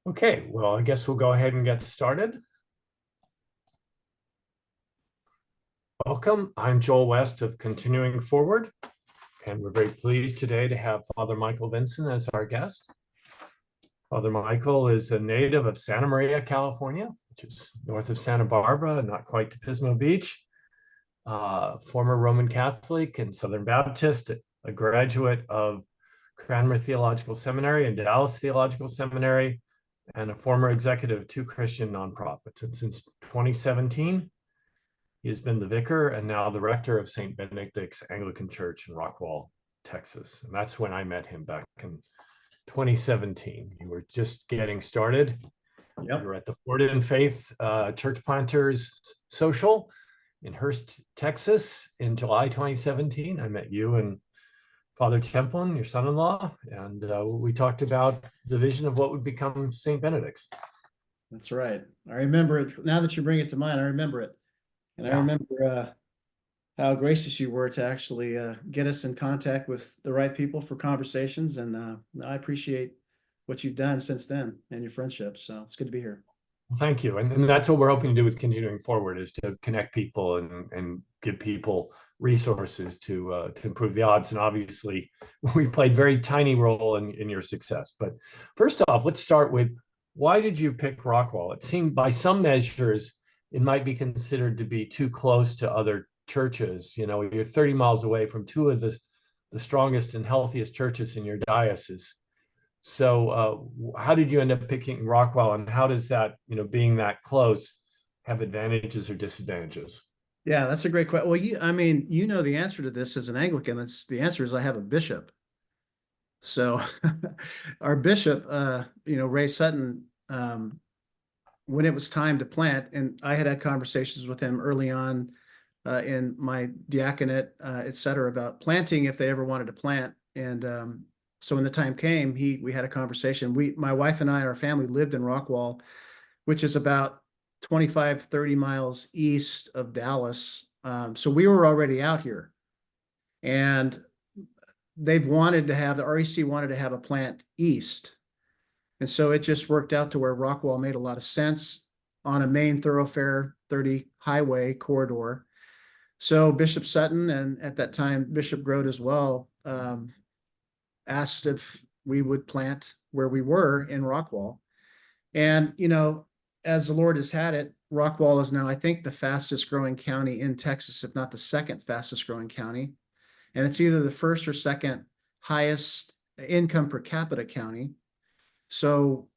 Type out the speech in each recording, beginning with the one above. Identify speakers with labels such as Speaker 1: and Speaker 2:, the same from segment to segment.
Speaker 1: Okay, well, I guess we'll go ahead and get started. Welcome. I'm Joel West of Continuing Forward, and we're very pleased today to have Father Michael Vinson as our guest. Father Michael is a native of Santa Maria, California, which is north of Santa Barbara, not quite to Pismo Beach. Former Roman Catholic and Southern Baptist, a graduate of Cranmer Theological Seminary and Dallas Theological Seminary, and a former executive of two Christian nonprofits. And since 2017, he has been the vicar and now the rector of St. Benedict Anglican Church in Rockwall, Texas. And that's when I met him back in 2017. You were just getting started.
Speaker 2: Yep.
Speaker 1: You were at the Ford in Faith Church Planters Social in Hurst, Texas in July 2017. I met you and Father Templin, your son-in-law, and we talked about the vision of what would become St. Benedict's.
Speaker 2: That's right. I remember it. Now that you bring it to mind, I remember it. And I remember how gracious you were to actually get us in contact with the right people for conversations. And I appreciate what you've done since then and your friendship. So it's good to be here.
Speaker 1: Well, thank you. And that's what we're hoping to do with Continuing Forward, is to connect people and give people resources to improve the odds. And obviously, we played a very tiny role in your success. But first off, let's start with, why did you pick Rockwall? It seemed by some measures, it might be considered to be too close to other churches. You know, you're 30 miles away from two of the strongest and healthiest churches in your diocese. So how did you end up picking Rockwall, and how does that, being that close, have advantages or disadvantages?
Speaker 2: Yeah, that's a great question. Well, you know the answer to this as an Anglican. The answer is I have a bishop. So our bishop, Ray Sutton, when it was time to plant, and I had conversations with him early on in my diaconate, et cetera, about planting if they ever wanted to plant. And so when the time came, we had a conversation. My wife and I, our family lived in Rockwall, which is about 25, 30 miles east of Dallas. So we were already out here. And the REC wanted to have a plant east. And so it just worked out to where Rockwall made a lot of sense on a main thoroughfare 30 highway corridor. So Bishop Sutton, and at that time, Bishop Grote as well, asked if we would plant where we were in Rockwall. And, as the Lord has had it, Rockwall is now, I think, the fastest growing county in Texas, if not the second fastest growing county. And it's either the first or second highest income per capita county. So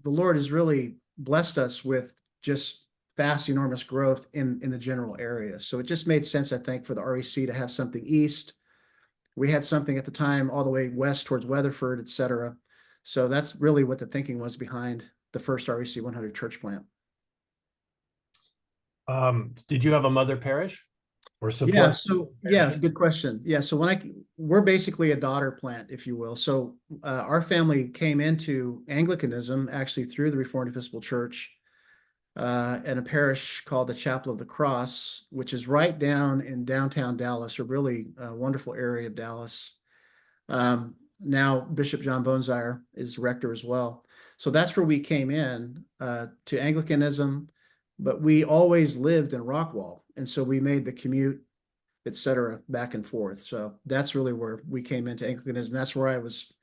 Speaker 2: the Lord has really blessed us with just fast, enormous growth in the general area. So it just made sense, I think, for the REC to have something east. We had something at the time all the way west towards Weatherford, et cetera. So that's really what the thinking was behind the first REC 100 church plant.
Speaker 1: Did you have a mother parish or support?
Speaker 2: Good question. Yeah, so we're basically a daughter plant, if you will. So our family came into Anglicanism actually through the Reformed Episcopal Church and a parish called the Chapel of the Cross, which is right down in downtown Dallas, a really wonderful area of Dallas. Now Bishop John Bonesier is rector as well. So that's where we came in to Anglicanism, but we always lived in Rockwall. And so we made the commute, et cetera, back and forth. So that's really where we came into Anglicanism. That's where I was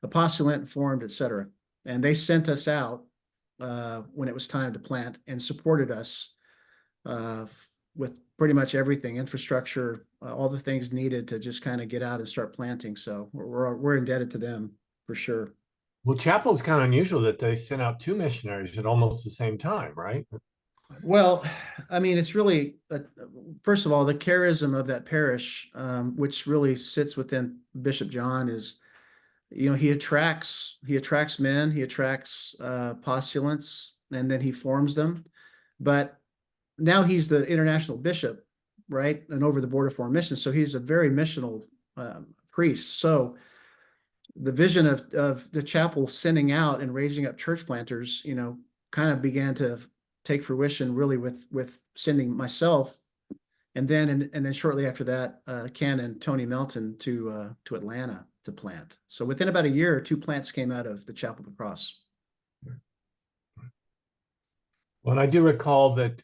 Speaker 2: apostolant and formed, et cetera. And they sent us out when it was time to plant, and supported us with pretty much everything, infrastructure, all the things needed to just kind of get out and start planting. So we're indebted to them for sure.
Speaker 1: Well, Chapel is kind of unusual that they sent out two missionaries at almost the same time, right?
Speaker 2: Well, it's really, first of all, the charism of that parish, which really sits within Bishop John, is, he attracts men, he attracts postulants, and then he forms them. But now he's the international bishop, right? And over the border foreign missions. So he's a very missional priest. So the vision of the chapel sending out and raising up church planters, kind of began to take fruition really with sending myself, and then shortly after that, Canon Tony Melton to Atlanta to plant. So within about a year, two plants came out of the Chapel of the Cross.
Speaker 1: Well, and I do recall that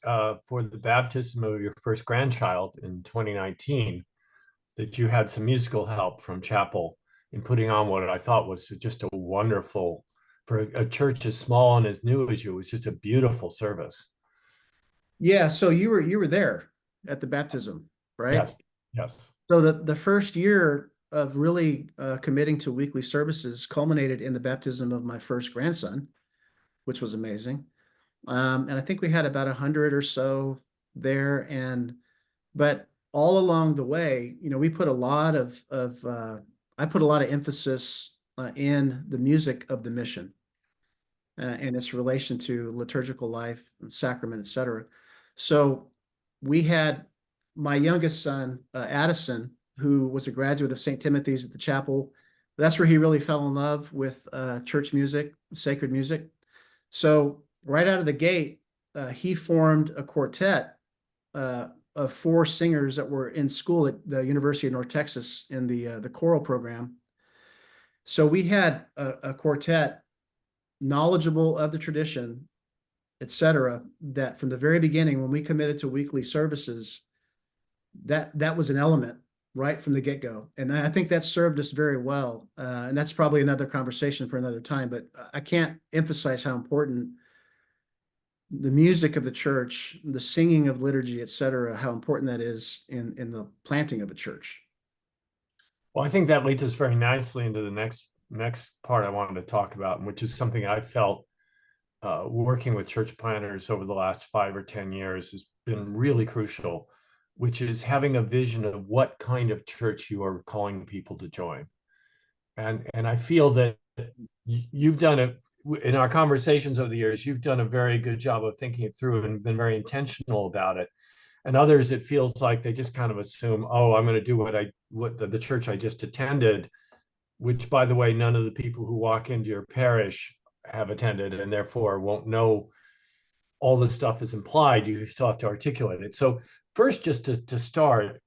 Speaker 1: for the baptism of your first grandchild in 2019, that you had some musical help from chapel in putting on what I thought was just a wonderful, for a church as small and as new as you, it was just a beautiful service.
Speaker 2: Yeah, so you were there at the baptism, right?
Speaker 1: Yes, yes.
Speaker 2: So the first year of really committing to weekly services culminated in the baptism of my first grandson, which was amazing. And I think we had about 100 or so there. But all along the way, we put a lot of I put a lot of emphasis in the music of the mission and its relation to liturgical life, and sacrament, etc. So we had my youngest son, Addison, who was a graduate of St. Timothy's at the chapel. That's where he really fell in love with church music, sacred music. So right out of the gate, he formed a quartet of four singers that were in school at the University of North Texas in the choral program. So we had a quartet knowledgeable of the tradition, etc., that from the very beginning, when we committed to weekly services, that was an element right from the get-go. And I think that served us very well. And that's probably another conversation for another time, but I can't emphasize how important the music of the church, the singing of liturgy, etc., how important that is in the planting of a church.
Speaker 1: Well, I think that leads us very nicely into the next part I wanted to talk about, which is something I felt working with church planners over the last 5 or 10 years has been really crucial, which is having a vision of what kind of church you are calling people to join. And I feel that you've done it in our conversations over the years. You've done a very good job of thinking it through and been very intentional about it. And others, it feels like they just kind of assume, oh, I'm going to do what the church I just attended, which, by the way, none of the people who walk into your parish have attended and therefore won't know all the stuff is implied. You still have to articulate it. So first, just to start,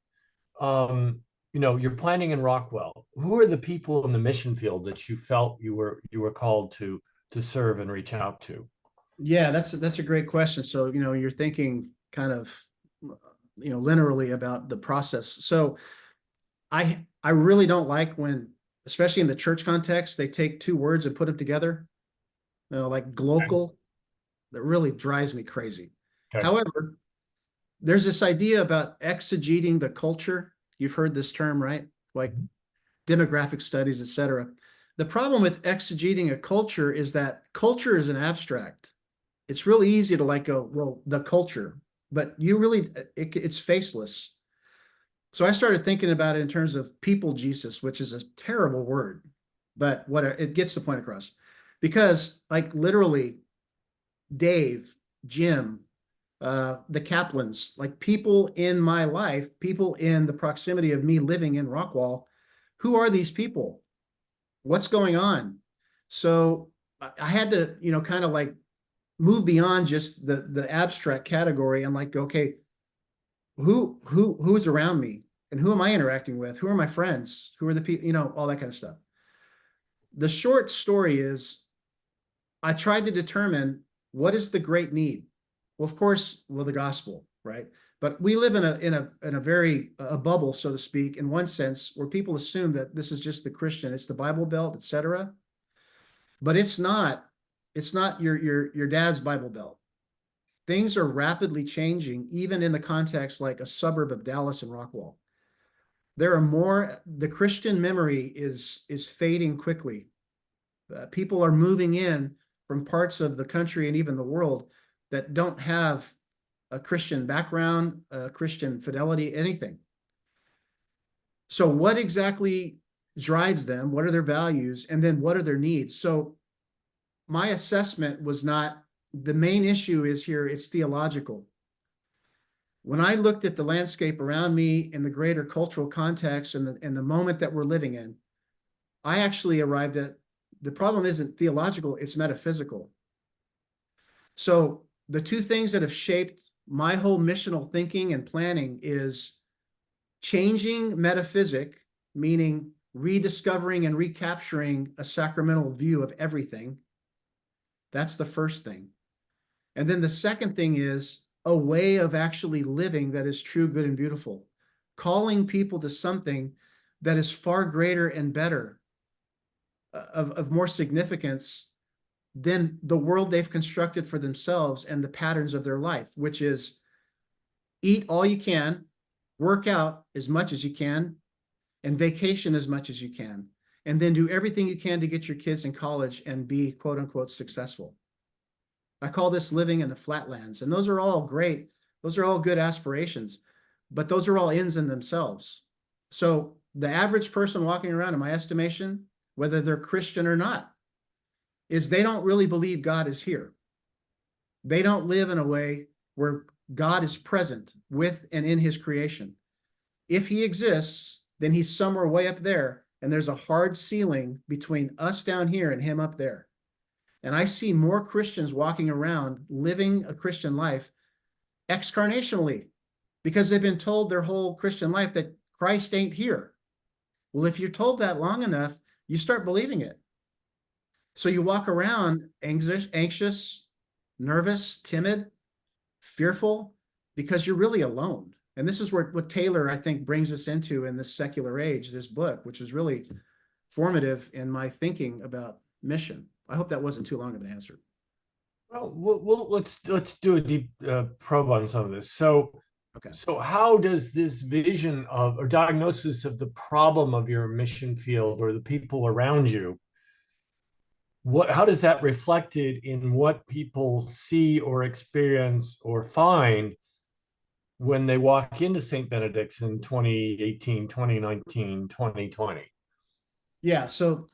Speaker 1: you're planning in Rockwall. Who are the people in the mission field that you felt you were called to serve and reach out to?
Speaker 2: Yeah, that's a great question. So, you're thinking kind of, linearly about the process. So I really don't like when, especially in the church context, they take two words and put them together, like glocal. That really drives me crazy.
Speaker 1: Okay.
Speaker 2: However, there's this idea about exegeting the culture. You've heard this term, right? Like demographic studies, etc. The problem with exegeting a culture is that culture is an abstract. It's really easy to like go, well, the culture, but it's faceless. So I started thinking about it in terms of people Jesus, which is a terrible word, but it gets the point across. Because like literally Dave, Jim, the Kaplans, like people in my life, people in the proximity of me living in Rockwall, who are these people? What's going on? So I had to, kind of like move beyond just the abstract category and like, okay, who's around me and who am I interacting with? Who are my friends? Who are the people, all that kind of stuff. The short story is I tried to determine what is the great need. Well, of course, the gospel, right? But we live in a very a bubble, so to speak, in one sense, where people assume that this is just the Christian, it's the Bible Belt, etc. But it's not. It's not your dad's Bible Belt. Things are rapidly changing, even in the context like a suburb of Dallas and Rockwall. There are more. The Christian memory is fading quickly. People are moving in from parts of the country and even the world that don't have a Christian background, a Christian fidelity, anything. So what exactly drives them? What are their values? And then what are their needs? So my assessment was not the main issue is here, it's theological. When I looked at the landscape around me in the greater cultural context and the moment that we're living in, I actually arrived at the problem isn't theological, it's metaphysical. So the two things that have shaped my whole missional thinking and planning is changing metaphysic, meaning rediscovering and recapturing a sacramental view of everything. That's the first thing. And then the second thing is a way of actually living that is true, good, and beautiful, calling people to something that is far greater and better, of more significance than the world they've constructed for themselves and the patterns of their life, which is eat all you can, work out as much as you can, and vacation as much as you can, and then do everything you can to get your kids in college and be quote unquote successful. I call this living in the flatlands. And those are all great. Those are all good aspirations, but those are all ends in themselves. So the average person walking around, in my estimation, whether they're Christian or not, is they don't really believe God is here. They don't live in a way where God is present with and in his creation. If he exists, then he's somewhere way up there, and there's a hard ceiling between us down here and him up there. And I see more Christians walking around living a Christian life excarnationally because they've been told their whole Christian life that Christ ain't here. Well, if you're told that long enough, you start believing it. So you walk around anxious, nervous, timid, fearful, because you're really alone. And this is what Taylor, I think, brings us into in this secular age, this book, which is really formative in my thinking about mission. I hope that wasn't too long of an answer.
Speaker 1: Well, let's do a deep probe on some of this. So,
Speaker 2: Okay.
Speaker 1: So how does this vision of or diagnosis of the problem of your mission field or the people around you, how does that reflected in what people see or experience or find when they walk into St. Benedict's in 2018, 2019, 2020?
Speaker 2: Yeah, so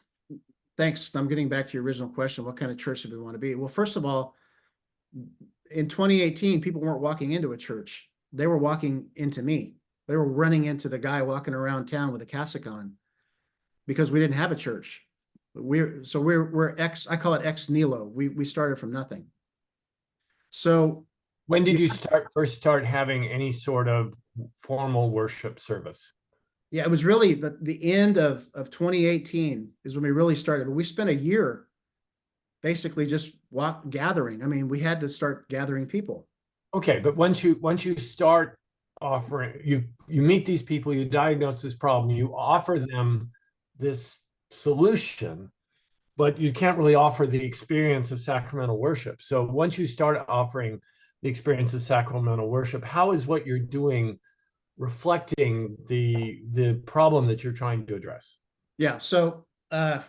Speaker 2: thanks. I'm getting back to your original question. What kind of church do we want to be? Well, first of all, in 2018, people weren't walking into a church. They were walking into me. They were running into the guy walking around town with a cassock on because we didn't have a church. We're I call it ex nihilo. We started from nothing. So
Speaker 1: when did you first start having any sort of formal worship service?
Speaker 2: Yeah, it was really the end of 2018 is when we really started. We spent a year basically just gathering. I mean, we had to start gathering people.
Speaker 1: Okay, but once you start offering, you meet these people, you diagnose this problem, you offer them this solution, but you can't really offer the experience of sacramental worship. So once you start offering the experience of sacramental worship, how is what you're doing reflecting the problem that you're trying to address?
Speaker 2: Yeah, so there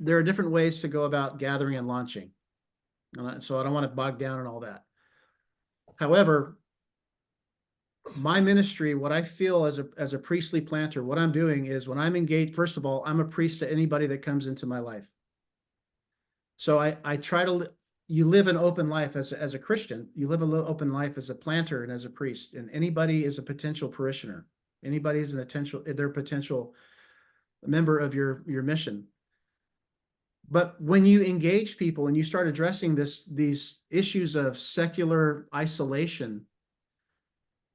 Speaker 2: are different ways to go about gathering and launching. So I don't want to bog down on all that. However, my ministry, what I feel as a priestly planter, what I'm doing is when I'm engaged, first of all, I'm a priest to anybody that comes into my life. So I try to, you live an open life as a Christian, you live an open life as a planter and as a priest, and anybody is a potential parishioner. Anybody is they're a potential member of your mission. But when you engage people and you start addressing these issues of secular isolation,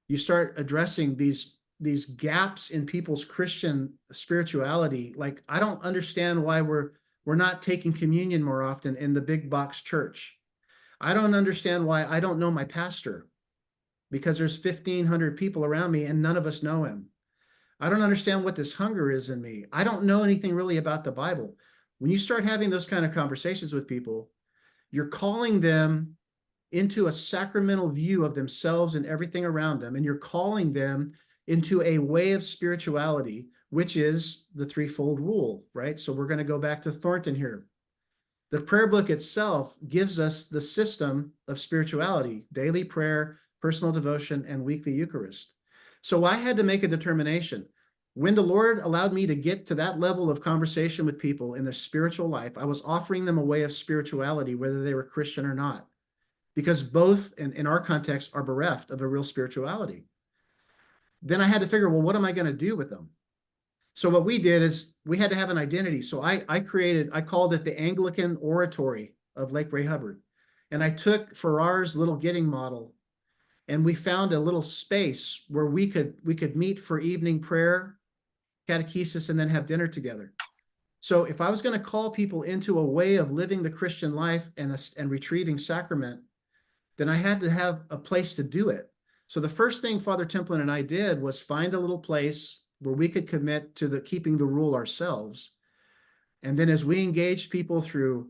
Speaker 2: you start addressing these gaps in people's Christian spirituality. Like, I don't understand why we're not taking communion more often in the big box church. I don't understand why I don't know my pastor because there's 1,500 people around me and none of us know him. I don't understand what this hunger is in me. I don't know anything really about the Bible. When you start having those kind of conversations with people, you're calling them into a sacramental view of themselves and everything around them, and you're calling them into a way of spirituality, which is the threefold rule, right? So we're going to go back to Thornton here. The prayer book itself gives us the system of spirituality: daily prayer, personal devotion, and weekly Eucharist. So I had to make a determination. When the Lord allowed me to get to that level of conversation with people in their spiritual life, I was offering them a way of spirituality, whether they were Christian or not, because both in our context are bereft of a real spirituality. Then I had to figure, well, what am I going to do with them? So what we did is we had to have an identity. So I called it the Anglican Oratory of Lake Ray Hubbard. And I took Farrar's little Getting model, and we found a little space where we could meet for evening prayer, catechesis, and then have dinner together. So if I was going to call people into a way of living the Christian life and retrieving sacrament, then I had to have a place to do it. So the first thing Father Templin and I did was find a little place where we could commit to keeping the rule ourselves. And then as we engaged people through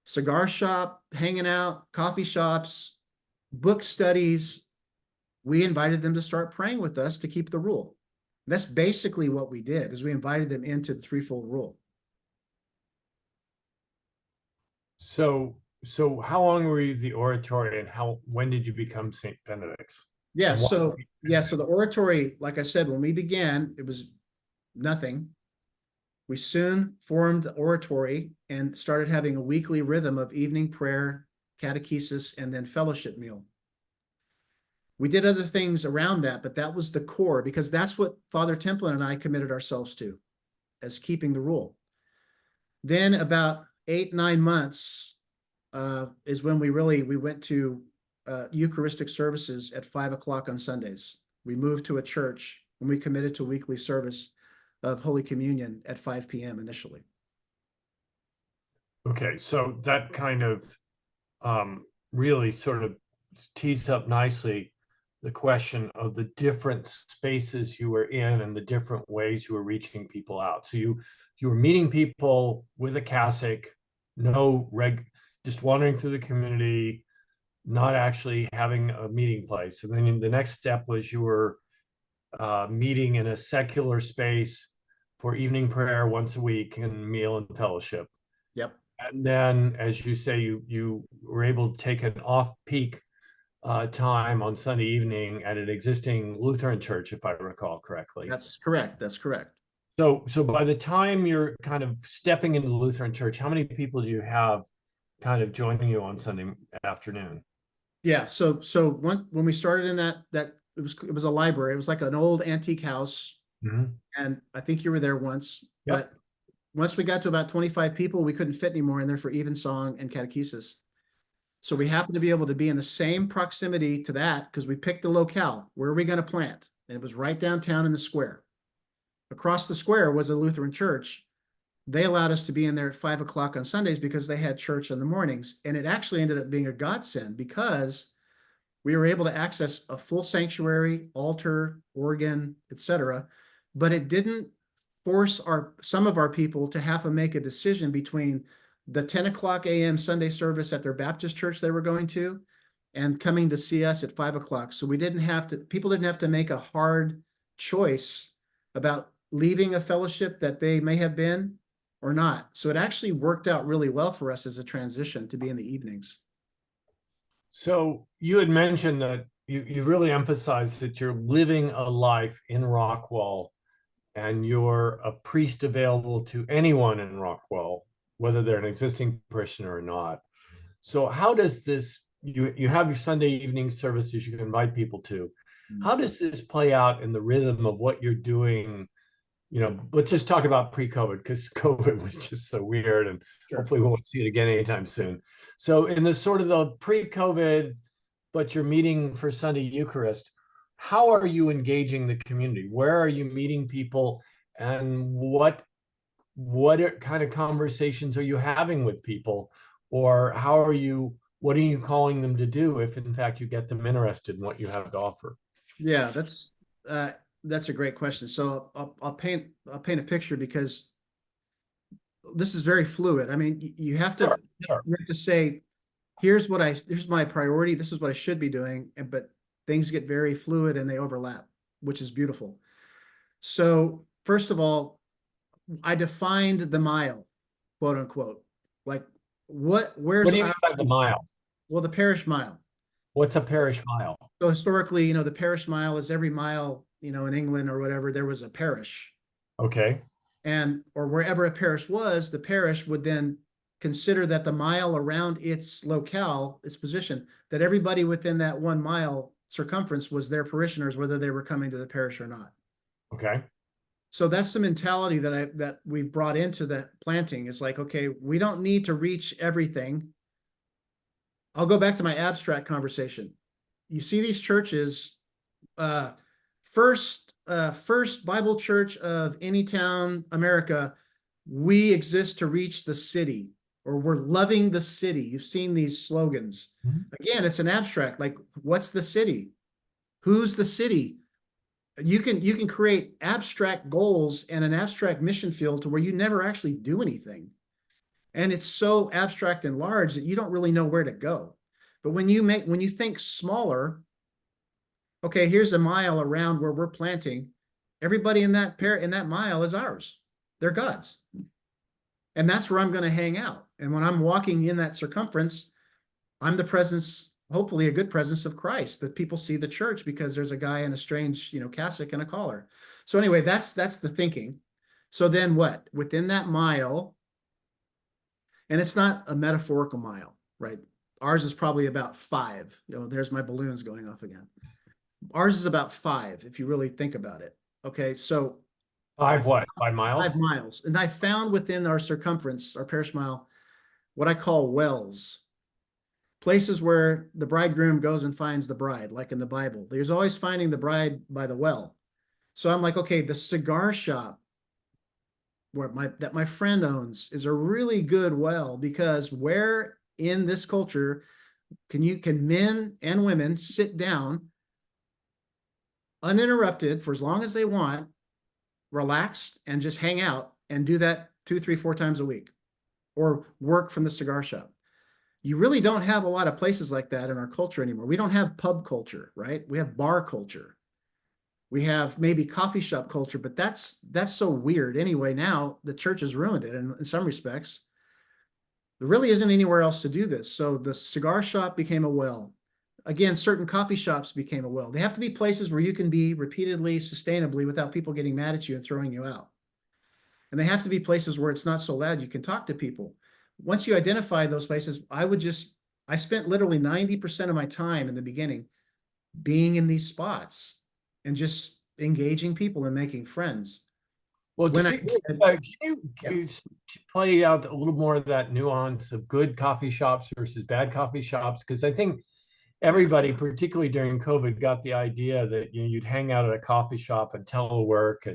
Speaker 2: cigar shop, hanging out, coffee shops, book studies, we invited them to start praying with us to keep the rule. That's basically what we did, is we invited them into the threefold rule.
Speaker 1: So how long were you the oratory, and when did you become St. Benedict's?
Speaker 2: Yeah,
Speaker 1: And why
Speaker 2: so
Speaker 1: St.
Speaker 2: yeah, so
Speaker 1: Benedict?
Speaker 2: the oratory, like I said, when we began, it was nothing. We soon formed the oratory and started having a weekly rhythm of evening prayer, catechesis, and then fellowship meal. We did other things around that, but that was the core, because that's what Father Templin and I committed ourselves to, as keeping the rule. Then about 8-9 months is when we went to Eucharistic services at 5 o'clock on Sundays. We moved to a church and we committed to weekly service of Holy Communion at 5 p.m. initially.
Speaker 1: Okay, so that kind of really sort of tees up nicely the question of the different spaces you were in and the different ways you were reaching people out. So you were meeting people with a cassock, just wandering through the community, not actually having a meeting place. And then the next step was you were meeting in a secular space for evening prayer once a week and meal and fellowship.
Speaker 2: Yep.
Speaker 1: And then, as you say, you were able to take an off-peak time on Sunday evening at an existing Lutheran church, if I recall correctly.
Speaker 2: That's correct. That's correct.
Speaker 1: So by the time you're kind of stepping into the Lutheran church, how many people do you have kind of joining you on Sunday afternoon?
Speaker 2: Yeah. So when we started in that it was a library. It was like an old antique house,
Speaker 1: Mhm.
Speaker 2: and I think you were there once.
Speaker 1: Yep.
Speaker 2: But once we got to about 25 people, we couldn't fit anymore in there for evensong and catechesis. So we happened to be able to be in the same proximity to that because we picked the locale. Where are we going to plant? And it was right downtown in the square. Across the square was a Lutheran church. They allowed us to be in there at 5 o'clock on Sundays because they had church in the mornings. And it actually ended up being a godsend because we were able to access a full sanctuary, altar, organ, etc. But it didn't force some of our people to have to make a decision between the 10 o'clock a.m. Sunday service at their Baptist church they were going to and coming to see us at 5 o'clock. So people didn't have to make a hard choice about leaving a fellowship that they may have been or not. So it actually worked out really well for us as a transition to be in the evenings.
Speaker 1: So you had mentioned that you really emphasized that you're living a life in Rockwall and you're a priest available to anyone in Rockwall, whether they're an existing parishioner or not. So how does this, you have your Sunday evening services you can invite people to. How does this play out in the rhythm of what you're doing? Let's just talk about pre-COVID, because COVID was just so weird, and
Speaker 2: Sure.
Speaker 1: hopefully we won't see it again anytime soon. So in this sort of the pre-COVID, but you're meeting for Sunday Eucharist, how are you engaging the community? Where are you meeting people, and what kind of conversations are you having with people, or what are you calling them to do if in fact you get them interested in what you have to offer?
Speaker 2: Yeah, that's a great question. So I'll paint a picture because this is very fluid. I mean, you have to
Speaker 1: Sure.
Speaker 2: you have to say, here's my priority. This is what I should be doing. But things get very fluid and they overlap, which is beautiful. So first of all, I defined the mile, quote unquote. Like where's
Speaker 1: What do you mean by the mile?
Speaker 2: well, the parish mile.
Speaker 1: What's a parish mile?
Speaker 2: So historically, the parish mile is every mile, in England or whatever, there was a parish.
Speaker 1: Okay.
Speaker 2: Or wherever a parish was, the parish would then consider that the mile around its locale, its position, that everybody within that 1 mile circumference was their parishioners, whether they were coming to the parish or not.
Speaker 1: Okay.
Speaker 2: So that's the mentality that we've brought into the planting. It's like, okay, we don't need to reach everything. I'll go back to my abstract conversation. You see these churches, first Bible church of any town, America. We exist to reach the city. or we're loving the city. You've seen these slogans.
Speaker 1: Mhm.
Speaker 2: Again, it's an abstract, like what's the city? Who's the city? You can create abstract goals and an abstract mission field to where you never actually do anything. And it's so abstract and large that you don't really know where to go. But when you think smaller, okay, here's a mile around where we're planting. Everybody in that mile is ours. They're God's. And that's where I'm going to hang out. And when I'm walking in that circumference, I'm the presence, hopefully a good presence of Christ, that people see the church because there's a guy in a strange, cassock and a collar. So anyway, that's the thinking. So then what? Within that mile, and it's not a metaphorical mile, right? Ours is probably about 5. There's my balloons going off again. Ours is about 5, if you really think about it. Okay, so
Speaker 1: 5 what? 5
Speaker 2: 5
Speaker 1: miles?
Speaker 2: miles. And I found within our circumference, our parish mile, what I call wells. Places where the bridegroom goes and finds the bride, like in the Bible. There's always finding the bride by the well. So I'm like, okay, the cigar shop that my friend owns is a really good well, because where in this culture can men and women sit down uninterrupted for as long as they want, relaxed, and just hang out and do that 2, 3, 4 times a week, or work from the cigar shop. You really don't have a lot of places like that in our culture anymore. We don't have pub culture, right? We have bar culture. We have maybe coffee shop culture, but that's so weird. Anyway, now the church has ruined it in some respects. There really isn't anywhere else to do this. So the cigar shop became a well. Again, certain coffee shops became a well. They have to be places where you can be repeatedly, sustainably, without people getting mad at you and throwing you out. And they have to be places where it's not so loud you can talk to people. Once you identify those places, I spent literally 90% of my time in the beginning being in these spots and just engaging people and making friends.
Speaker 1: Well,
Speaker 2: When
Speaker 1: can you play out a little more of that nuance of good coffee shops versus bad coffee shops? Because I think everybody, particularly during COVID, got the idea that you'd hang out at a coffee shop and telework,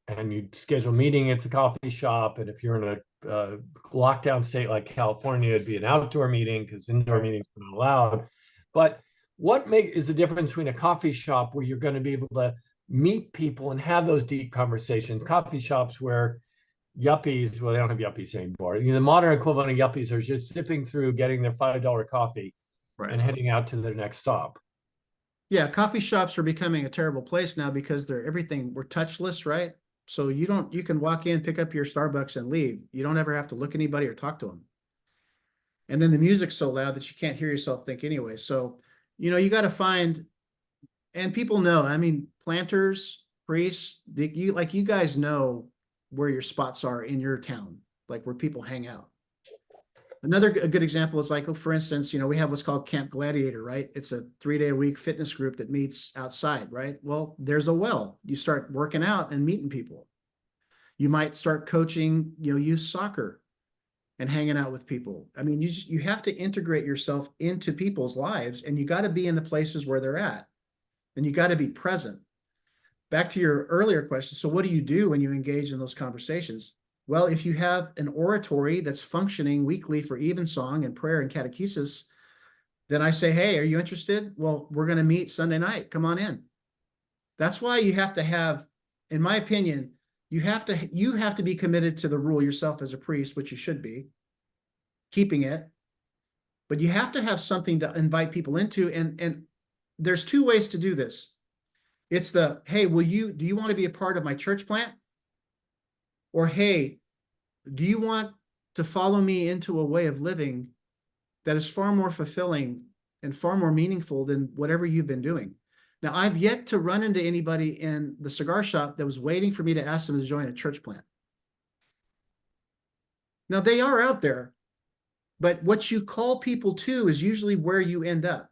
Speaker 1: and you'd schedule a meeting at the coffee shop. And if you're in a lockdown state like California, it'd be an outdoor meeting because indoor meetings are not allowed. But what is the difference between a coffee shop where you're going to be able to meet people and have those deep conversations, coffee shops where yuppies, well, they don't have yuppies anymore. The modern equivalent of yuppies are just sipping through, getting their $5 coffee, right, and heading out to their next stop.
Speaker 2: Yeah, coffee shops are becoming a terrible place now because we're touchless, right? So you can walk in, pick up your Starbucks and leave. You don't ever have to look at anybody or talk to them. And then the music's so loud that you can't hear yourself think anyway. So, you got to find, and people know, I mean, planters, priests, you guys know where your spots are in your town, like where people hang out. A good example is like, for instance, we have what's called Camp Gladiator, right? It's a 3-day-a-week fitness group that meets outside, right? Well, there's a well. You start working out and meeting people. You might start coaching, youth soccer and hanging out with people. I mean, you have to integrate yourself into people's lives, and you got to be in the places where they're at, and you got to be present. Back to your earlier question. So what do you do when you engage in those conversations? Well, if you have an oratory that's functioning weekly for evensong and prayer and catechesis, then I say, hey, are you interested? Well, we're going to meet Sunday night. Come on in. That's why you have to have, in my opinion, you have to be committed to the rule yourself as a priest, which you should be, keeping it. But you have to have something to invite people into. And there's 2 ways to do this. It's hey, do you want to be a part of my church plant? Or, hey, do you want to follow me into a way of living that is far more fulfilling and far more meaningful than whatever you've been doing? Now, I've yet to run into anybody in the cigar shop that was waiting for me to ask them to join a church plant. Now, they are out there, but what you call people to is usually where you end up.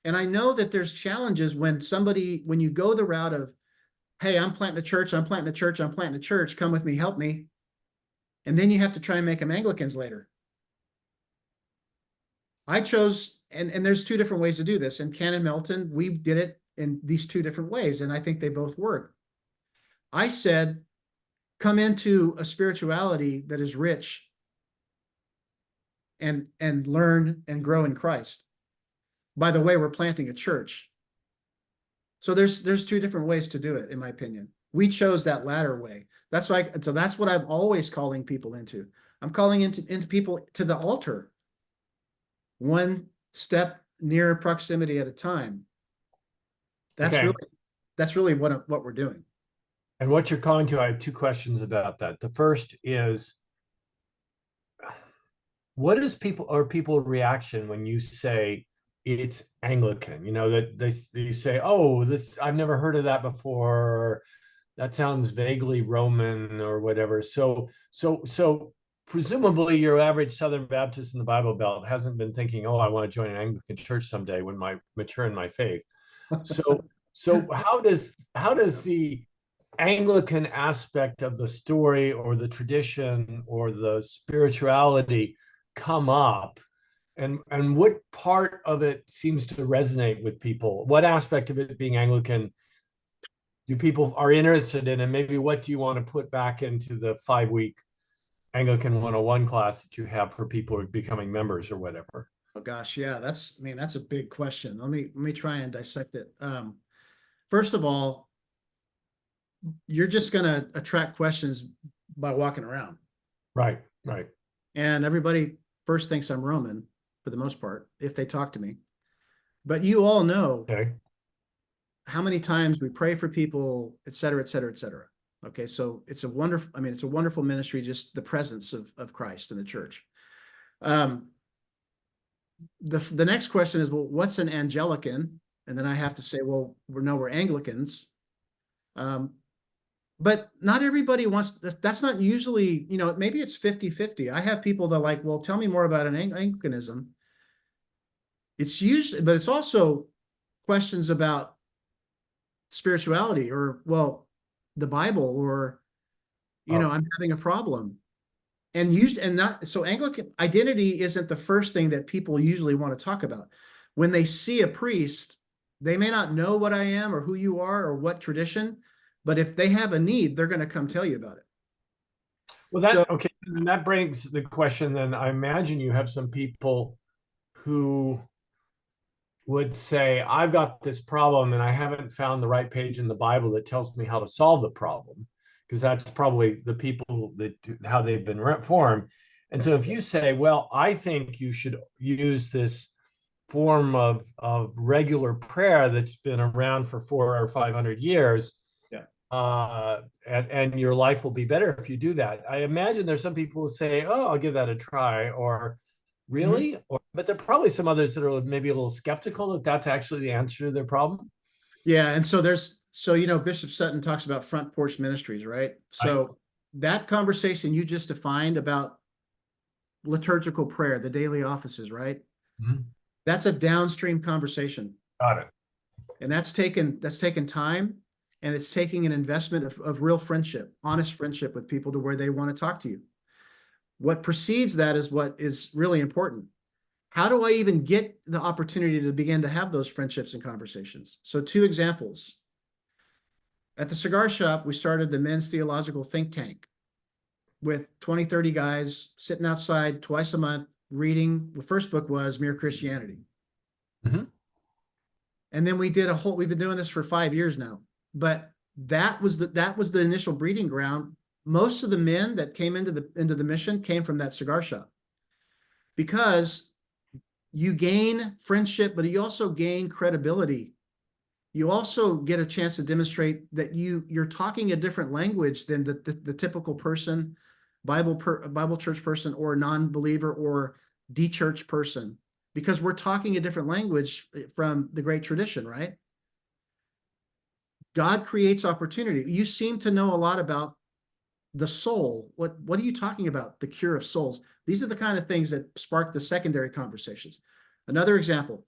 Speaker 2: And I know that there's challenges when you go the route of, hey, I'm planting a church, I'm planting a church, I'm planting a church, come with me, help me. And then you have to try and make them Anglicans later. I chose, and there's 2 different ways to do this. In Canon Melton, we did it in these 2 different ways, and I think they both work. I said, come into a spirituality that is rich and learn and grow in Christ. By the way, we're planting a church. So there's two different ways to do it, in my opinion. We chose that latter way. So that's what I'm always calling people into. I'm calling into people to the altar, one step near proximity at a time. That's
Speaker 1: Okay.
Speaker 2: really what we're doing.
Speaker 1: And what you're calling to, I have two questions about that. The first is, what is people's reaction when you say it's Anglican? You know, that they say, oh, this, I've never heard of that before, or that sounds vaguely Roman or whatever. So presumably your average Southern Baptist in the Bible Belt hasn't been thinking, oh, I want to join an Anglican church someday when I mature in my faith. So how does the Anglican aspect of the story or the tradition or the spirituality come up, and what part of it seems to resonate with people? What aspect of it being Anglican do people are interested in, and maybe what do you want to put back into the 5-week Anglican 101 class that you have for people who are becoming members or whatever?
Speaker 2: Oh gosh, yeah, that's a big question. Let me try and dissect it. First of all, you're just going to attract questions by walking around.
Speaker 1: Right.
Speaker 2: And everybody first thinks I'm Roman for the most part, if they talk to me. But you all know
Speaker 1: Okay.
Speaker 2: how many times we pray for people, et cetera, et cetera, et cetera. Okay, so it's a wonderful ministry, just the presence of Christ in the church. The next question is, well, what's an Anglican? And then I have to say, well, we're Anglicans. But not everybody wants, that's not usually, maybe it's 50-50. I have people that are like, well, tell me more about an Anglicanism. It's usually, but it's also questions about spirituality or, well, the Bible, or, I'm having a problem. So Anglican identity isn't the first thing that people usually want to talk about. When they see a priest, they may not know what I am or who you are or what tradition, but if they have a need, they're going to come tell you about it.
Speaker 1: Well, okay, and that brings the question then. I imagine you have some people who would say, I've got this problem and I haven't found the right page in the Bible that tells me how to solve the problem, because that's probably the people that how they've been formed. And so if you say, well, I think you should use this form of regular prayer that's been around for 400 or 500 years, and your life will be better if you do that. I imagine there's some people who say, oh, I'll give that a try, or really? But there are probably some others that are maybe a little skeptical that that's actually the answer to their problem.
Speaker 2: Yeah, and so Bishop Sutton talks about front porch ministries, right? So that conversation you just defined about liturgical prayer, the daily offices, right?
Speaker 1: Mm-hmm.
Speaker 2: That's a downstream conversation.
Speaker 1: Got it.
Speaker 2: And that's taken time, and it's taking an investment of real friendship, honest friendship with people to where they want to talk to you. What precedes that is what is really important. How do I even get the opportunity to begin to have those friendships and conversations? So 2 examples. At the cigar shop, we started the Men's Theological Think Tank with 20, 30 guys sitting outside twice a month reading. The first book was Mere Christianity.
Speaker 1: Mm-hmm.
Speaker 2: And then we've been doing this for 5 years now. But that was the initial breeding ground. Most of the men that came into the mission came from that cigar shop, because you gain friendship, but you also gain credibility. You also get a chance to demonstrate that you're talking a different language than the typical person, Bible church person, or non-believer, or de-church person, because we're talking a different language from the great tradition, right? God creates opportunity. You seem to know a lot about the soul. What are you talking about? The cure of souls. These are the kind of things that spark the secondary conversations. Another example,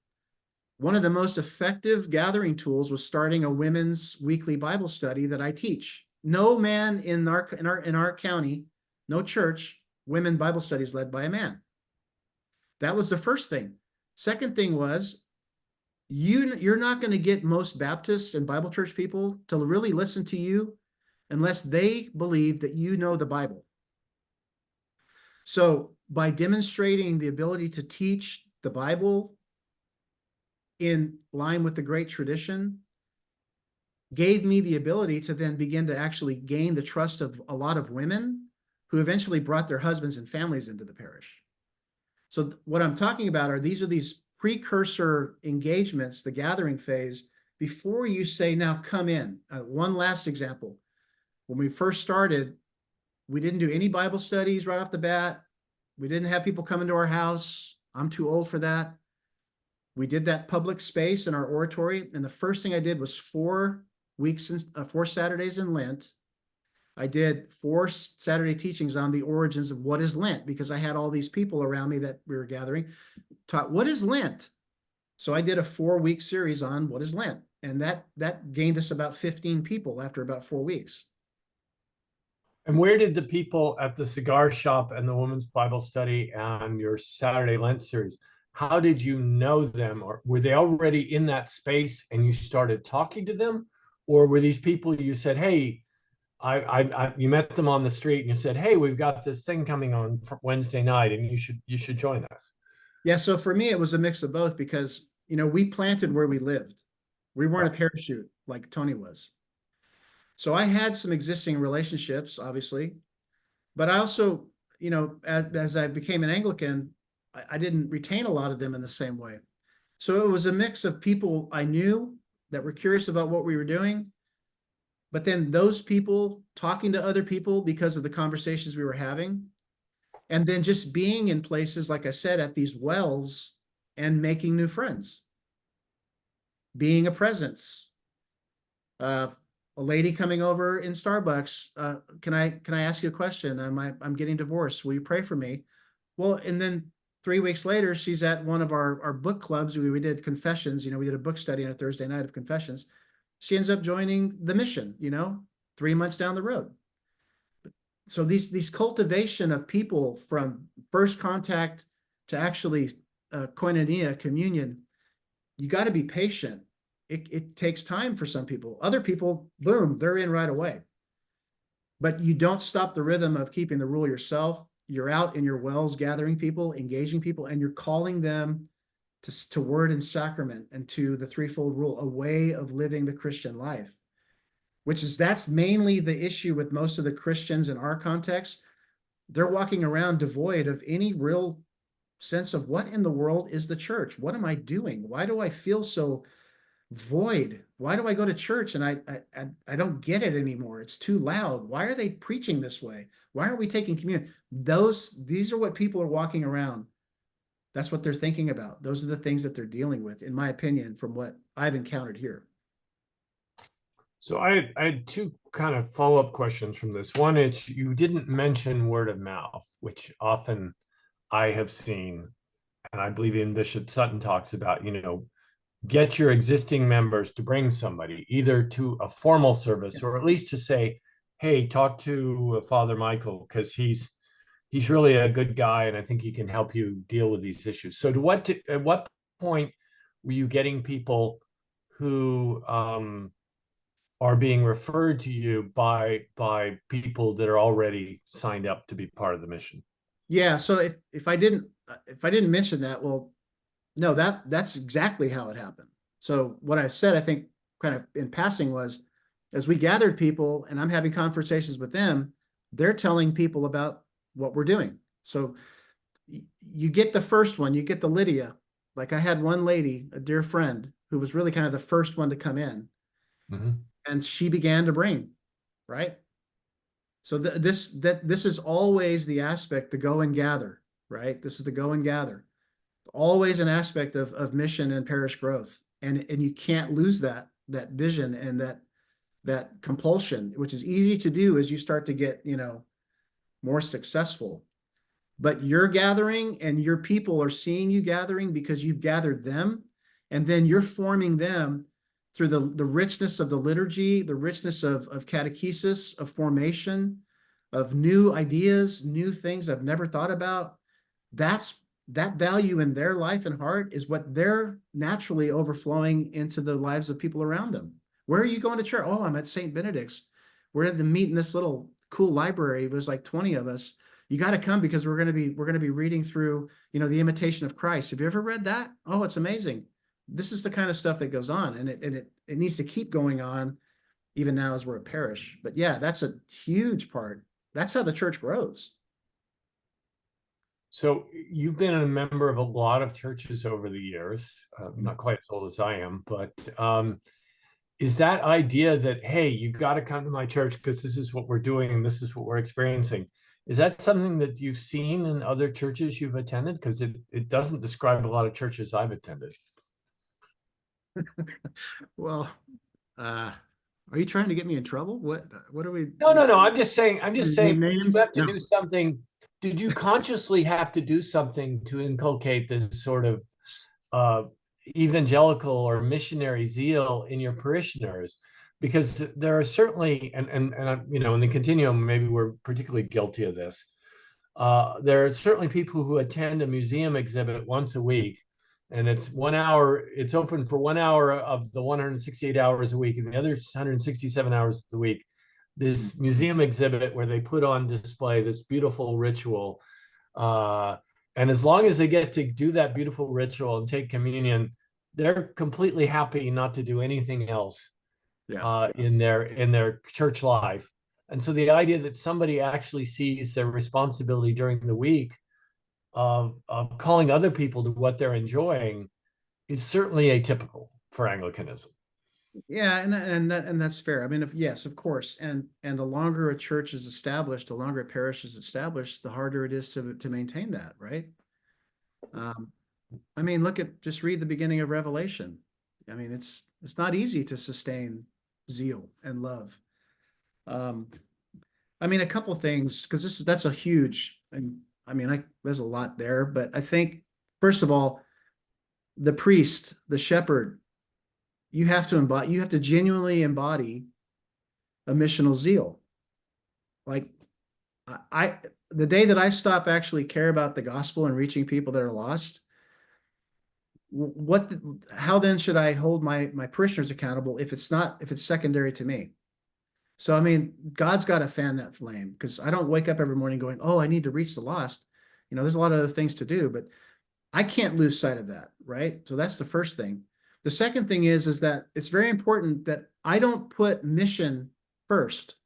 Speaker 2: one of the most effective gathering tools was starting a women's weekly Bible study that I teach. No man in our county, no church, women Bible studies led by a man. That was the first thing. Second thing was, you're not going to get most Baptist and Bible church people to really listen to you unless they believe that you know the Bible. So by demonstrating the ability to teach the Bible in line with the great tradition, gave me the ability to then begin to actually gain the trust of a lot of women who eventually brought their husbands and families into the parish. So what I'm talking about are these precursor engagements, the gathering phase, before you say, now come in. One last example. When we first started, we didn't do any Bible studies right off the bat. We didn't have people come into our house. I'm too old for that. We did that public space in our oratory. And the first thing I did was 4 Saturdays in Lent. I did 4 Saturday teachings on the origins of what is Lent, because I had all these people around me that we were gathering, taught what is Lent. So I did a 4-week series on what is Lent. And that gained us about 15 people after about 4 weeks.
Speaker 1: And where did the people at the cigar shop and the women's Bible study and your Saturday Lent series, how did you know them? Or were they already in that space and you started talking to them? Or were these people you said, hey, you met them on the street and you said, hey, we've got this thing coming on Wednesday night and you should join us?
Speaker 2: Yeah, so for me, it was a mix of both because, we planted where we lived. We weren't a parachute like Tony was. So I had some existing relationships, obviously, but I also, as I became an Anglican, I didn't retain a lot of them in the same way. So it was a mix of people I knew that were curious about what we were doing, but then those people talking to other people because of the conversations we were having, and then just being in places, like I said, at these wells and making new friends, being a presence. A lady coming over in Starbucks, can I ask you a question? I'm getting divorced. Will you pray for me? Well, and then 3 weeks later, she's at one of our book clubs. We did confessions. We did a book study on a Thursday night of confessions. She ends up joining the mission, 3 months down the road. So these cultivation of people from first contact to actually koinonia, communion, you got to be patient. It takes time for some people. Other people, boom, they're in right away. But you don't stop the rhythm of keeping the rule yourself. You're out in your wells gathering people, engaging people, and you're calling them to word and sacrament and to the threefold rule, a way of living the Christian life, that's mainly the issue with most of the Christians in our context. They're walking around devoid of any real sense of what in the world is the church? What am I doing? Why do I feel so void? Why do I go to church and I don't get it anymore? It's too loud. Why are they preaching this way? Why aren't we taking communion? These are what people are walking around. That's what they're thinking about. Those are the things that they're dealing with, in my opinion, from what I've encountered here.
Speaker 1: So I had 2 kind of follow-up questions from this. One is, you didn't mention word of mouth, which often I have seen, and I believe in Bishop Sutton talks about, get your existing members to bring somebody either to a formal service or at least to say, hey, talk to Father Michael, because he's really a good guy and I think he can help you deal with these issues. So at what point were you getting people who are being referred to you by people that are already signed up to be part of the mission?
Speaker 2: Yeah, so if I didn't mention that, well, no, that's exactly how it happened. So what I said, I think, kind of in passing, was as we gathered people and I'm having conversations with them, they're telling people about what we're doing. So you get the first one, you get the Lydia. Like I had one lady, a dear friend, who was really kind of the first one to come in, and she began to bring, right? So this is always the aspect, the go and gather, right? This is the go and gather. Always an aspect of mission and parish growth. And you can't lose that vision and that compulsion, which is easy to do as you start to get, more successful. But you're gathering and your people are seeing you gathering because you've gathered them. And then you're forming them through the richness of the liturgy, the richness of catechesis, of formation, of new ideas, new things I've never thought about. That value in their life and heart is what they're naturally overflowing into the lives of people around them. Where are you going to church? Oh, I'm at St. Benedict's. We're at the meet in this little cool library. It was like 20 of us. you got to come because we're going to be reading through, the Imitation of Christ. Have you ever read that? Oh, it's amazing. This is the kind of stuff that goes on, and it needs to keep going on even now as we're a parish. But yeah, that's a huge part. That's how the church grows.
Speaker 1: So you've been a member of a lot of churches over the years, not quite as old as I am, but is that idea that, hey, you got to come to my church because this is what we're doing and this is what we're experiencing. Is that something that you've seen in other churches you've attended? Because it doesn't describe a lot of churches I've attended.
Speaker 2: Well, are you trying to get me in trouble? What are we?
Speaker 1: No. I'm just saying,
Speaker 2: Name
Speaker 1: did you
Speaker 2: names?
Speaker 1: have to
Speaker 2: No.
Speaker 1: do something? Did you consciously have to do something to inculcate this sort of evangelical or missionary zeal in your parishioners? Because there are certainly, and in the continuum, maybe we're particularly guilty of this. There are certainly people who attend a museum exhibit once a week, and it's 1 hour. It's open for 1 hour of the 168 hours a week, and the other 167 hours of the week, this museum exhibit where they put on display this beautiful ritual. And as long as they get to do that beautiful ritual and take communion, they're completely happy not to do anything else in their church life. And so the idea that somebody actually sees their responsibility during the week of calling other people to what they're enjoying is certainly atypical for Anglicanism.
Speaker 2: Yeah, and that's fair. I mean, yes, of course. And the longer a church is established, the longer a parish is established, the harder it is to maintain that, right? I mean, just read the beginning of Revelation. I mean, it's not easy to sustain zeal and love. I mean, a couple things, because that's a huge, and I mean, there's a lot there, but I think, first of all, the priest, the shepherd, you have to genuinely embody a missional zeal. Like the day that I stop actually care about the gospel and reaching people that are lost, how then should I hold my parishioners accountable if it's secondary to me? So, I mean, God's got to fan that flame, because I don't wake up every morning going, oh, I need to reach the lost. There's a lot of other things to do, but I can't lose sight of that, right? So that's the first thing. The second thing is that it's very important that I don't put mission first.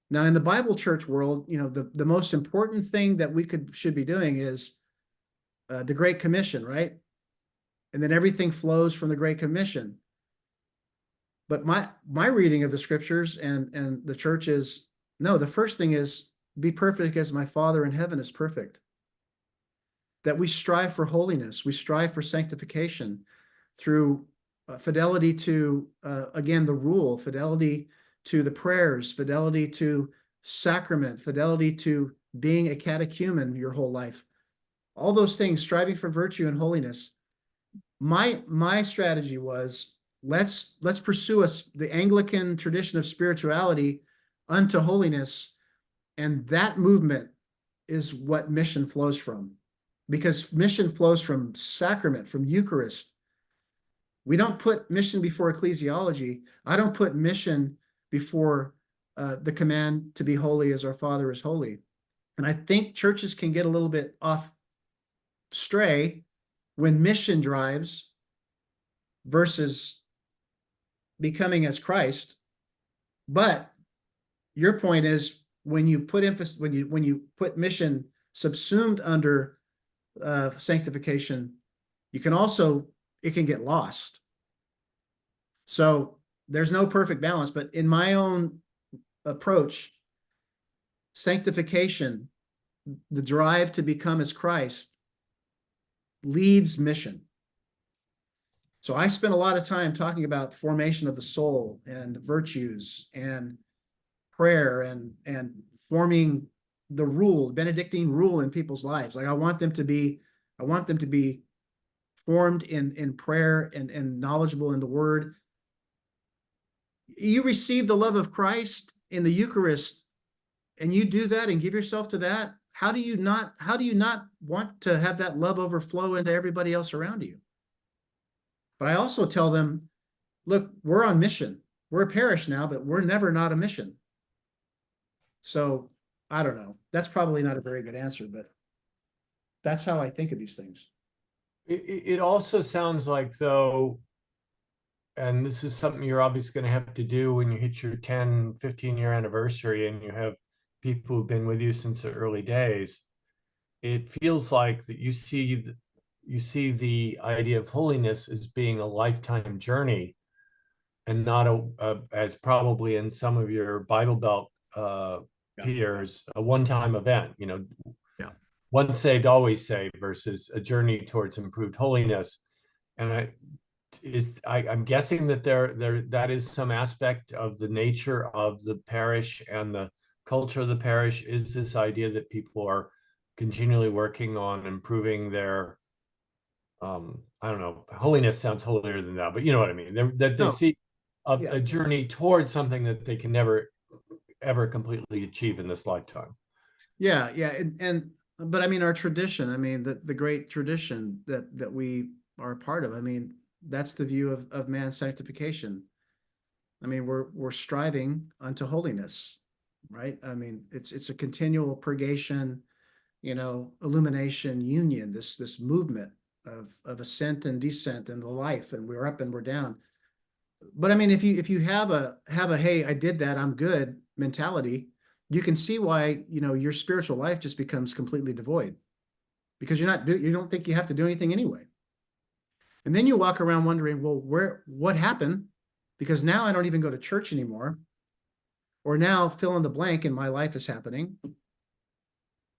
Speaker 2: Now, in the Bible church world, the most important thing that we should be doing is the Great Commission, right? And then everything flows from the Great Commission. But my reading of the scriptures and the church is, no, the first thing is be perfect as my Father in heaven is perfect. That we strive for holiness, we strive for sanctification through fidelity to, again, the rule, fidelity to the prayers, fidelity to sacrament, fidelity to being a catechumen your whole life. All those things, striving for virtue and holiness. My strategy was, let's pursue the Anglican tradition of spirituality unto holiness, and that movement is what mission flows from, because mission flows from sacrament, from Eucharist. We don't put mission before ecclesiology. I don't put mission before the command to be holy as our Father is holy. And I think churches can get a little bit off stray when mission drives versus becoming as Christ. But your point is, when you put emphasis, when you put mission subsumed under sanctification, it can get lost. So there's no perfect balance, but in my own approach, sanctification, the drive to become as Christ, leads mission. So I spent a lot of time talking about the formation of the soul and the virtues and prayer and forming the rule, Benedictine rule in people's lives. Like I want them to be formed in prayer and knowledgeable in the word. You receive the love of Christ in the Eucharist, and you do that and give yourself to that. How do you not want to have that love overflow into everybody else around you? But I also tell them, look, we're on mission. We're a parish now, but we're never not a mission. So I don't know. That's probably not a very good answer, but that's how I think of these things.
Speaker 1: It also sounds like, though, and this is something you're obviously going to have to do when you hit your 10, 15-year anniversary and you have people who've been with you since the early days. It feels like that you see the idea of holiness as being a lifetime journey and not as probably in some of your Bible Belt
Speaker 2: Yeah.
Speaker 1: peers, a one-time event,
Speaker 2: Yeah.
Speaker 1: once saved, always saved versus a journey towards improved holiness. And I'm guessing that that is some aspect of the nature of the parish and the culture of the parish is this idea that people are continually working on improving their I don't know, holiness sounds holier than that, but you know what I mean. That they
Speaker 2: No.
Speaker 1: see
Speaker 2: Yeah.
Speaker 1: a journey towards something that they can never ever completely achieve in this lifetime.
Speaker 2: Yeah. Yeah. And but I mean, our tradition, I mean, the great tradition that we are a part of, I mean, that's the view of man's sanctification. I mean, we're striving unto holiness, right? I mean, it's a continual purgation, illumination, union, this movement of ascent and descent and the life, and we're up and we're down. But I mean, if you have a hey, I did that, I'm good mentality, you can see why, your spiritual life just becomes completely devoid because you don't think you have to do anything anyway. And then you walk around wondering, well, what happened? Because now I don't even go to church anymore. Or now fill in the blank in my life is happening.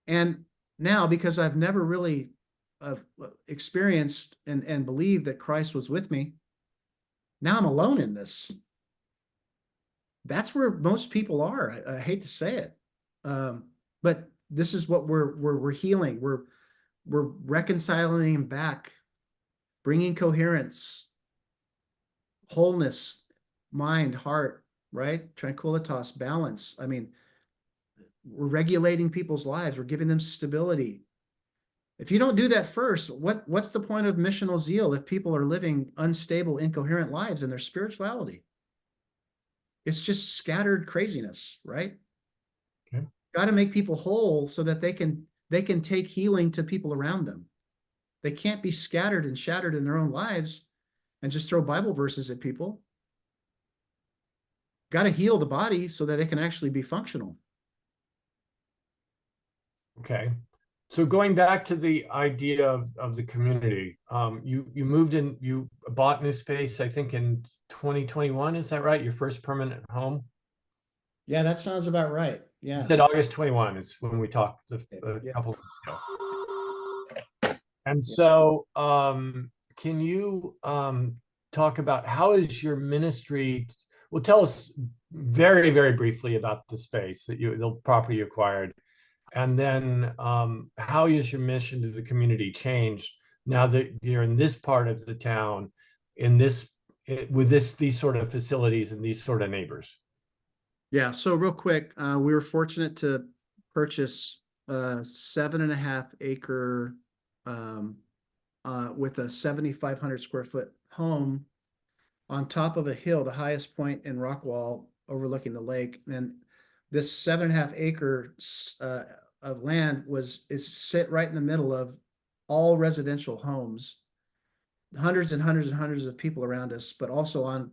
Speaker 2: And now, because I've never really experienced and believed that Christ was with me, now I'm alone in this. That's where most people are. I hate to say it, but this is what we're healing. We're reconciling back, bringing coherence, wholeness, mind, heart, right? Tranquilitas, balance. I mean, we're regulating people's lives. We're giving them stability. If you don't do that first, what's the point of missional zeal if people are living unstable, incoherent lives in their spirituality? It's just scattered craziness, right?
Speaker 1: Okay.
Speaker 2: Got to make people whole so that they can take healing to people around them. They can't be scattered and shattered in their own lives and just throw Bible verses at people. Got to heal the body so that it can actually be functional.
Speaker 1: Okay. So going back to the idea of the community, you moved in, you bought new space, I think in 2021, is that right? Your first permanent home?
Speaker 2: Yeah, that sounds about right.
Speaker 1: You
Speaker 2: Yeah.
Speaker 1: said August 21 is when we talked a
Speaker 2: Yeah.
Speaker 1: couple of weeks ago. And
Speaker 2: Yeah.
Speaker 1: so can you talk about how is your ministry? Well, tell us very, very briefly about the space the property you acquired. And then how has your mission to the community changed now that you're in this part of the town, with these sort of facilities and these sort of neighbors?
Speaker 2: Yeah. So real quick, we were fortunate to purchase a 7.5 acre with a 7,500 square foot home on top of a hill, the highest point in Rockwall, overlooking the lake. And this 7.5 acres of land is sit right in the middle of all residential homes, hundreds and hundreds and hundreds of people around us, but also on